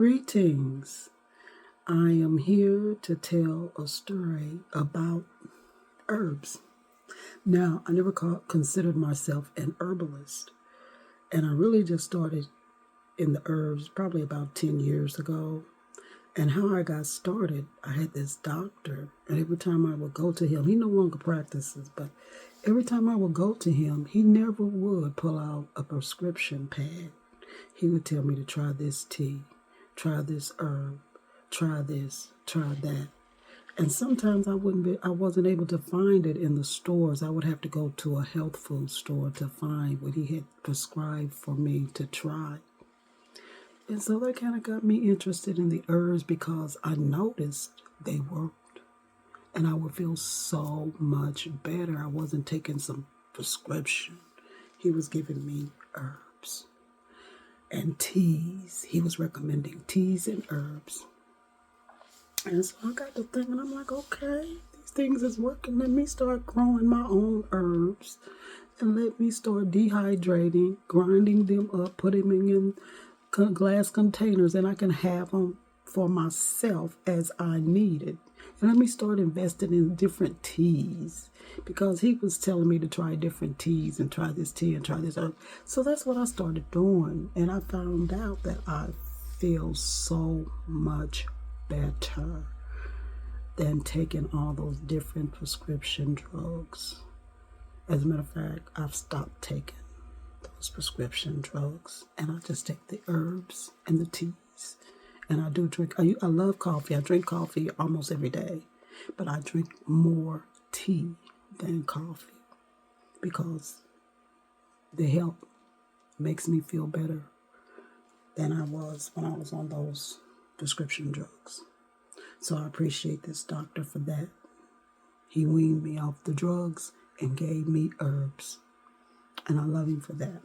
Greetings. I am here to tell a story about herbs. Now, I never considered myself an herbalist, and I really just started in the herbs probably about 10 years ago. And how I got started, I had this doctor, and every time I would go to him, he no longer practices, but every time I would go to him, he never would pull out a prescription pad. He would tell me to try this tea, try this herb, try this, try that. And sometimes I wasn't able to find it in the stores. I would have to go to a health food store to find what he had prescribed for me to try. And so that kind of got me interested in the herbs because I noticed they worked. And I would feel so much better. I wasn't taking some prescription. He was giving me herbs and teas. He was recommending teas and herbs. And so I got to thinking, I'm like, okay, these things is working. Let me start growing my own herbs. And let me start dehydrating, grinding them up, putting them in glass containers, and I can have them for myself as I need it. And let me start investing in different teas because he was telling me to try different teas and try this tea and try this herb. So that's what I started doing. And I found out that I feel so much better than taking all those different prescription drugs. As a matter of fact, I've stopped taking those prescription drugs, and I just take the herbs and the teas. And I do drink, I love coffee. I drink coffee almost every day, but I drink more tea than coffee because the help makes me feel better than I was when I was on those prescription drugs. So I appreciate this doctor for that. He weaned me off the drugs and gave me herbs. And I love him for that.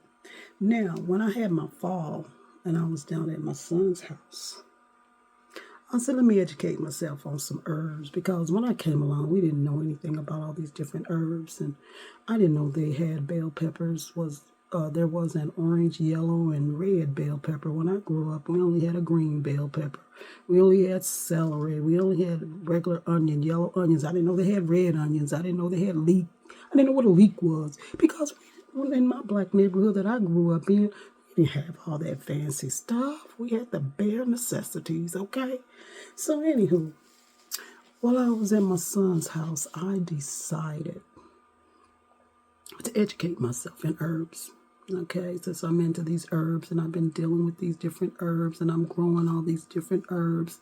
Now, when I had my fall and I was down at my son's house, I said, let me educate myself on some herbs because when I came along, we didn't know anything about all these different herbs. And I didn't know they had bell peppers. There was an orange, yellow, and red bell pepper. When I grew up, we only had a green bell pepper. We only had celery. We only had regular onion, yellow onions. I didn't know they had red onions. I didn't know they had leek. I didn't know what a leek was because in my black neighborhood that I grew up in, we didn't have all that fancy stuff. We had the bare necessities, okay? So anywho, while I was at my son's house, I decided to educate myself in herbs. Okay, since I'm into these herbs and I've been dealing with these different herbs and I'm growing all these different herbs,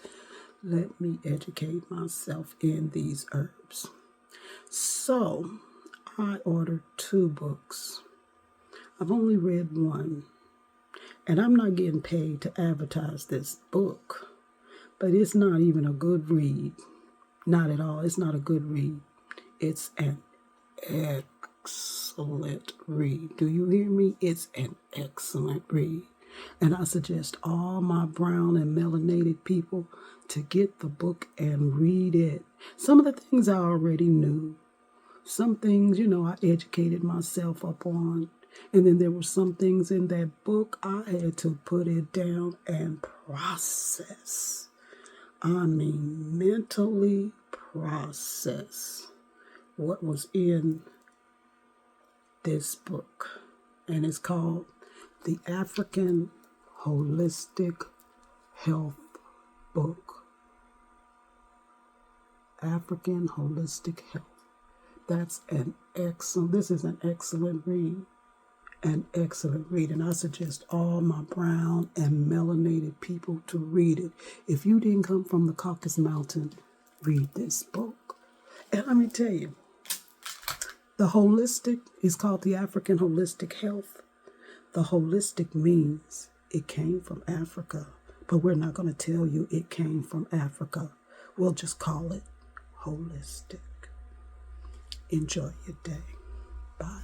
let me educate myself in these herbs. So I ordered 2 books. I've only read one, and I'm not getting paid to advertise this book, but it's not even a good read. Not at all. It's not a good read. It's an excellent read. Do you hear me? It's an excellent read. And I suggest all my brown and melanated people to get the book and read it. Some of the things I already knew. Some things, I educated myself up on. And then there were some things in that book I had to put it down and process. I mean, mentally process what was in this book. And it's called The African Holistic Health Book. African Holistic Health. This is an excellent read. An excellent read. And I suggest all my brown and melanated people to read it. If you didn't come from the Caucasus Mountain, read this book. And let me tell you, the holistic is called the African Holistic Health. The holistic means it came from Africa, but we're not going to tell you it came from Africa. We'll just call it holistic. Enjoy your day. Bye.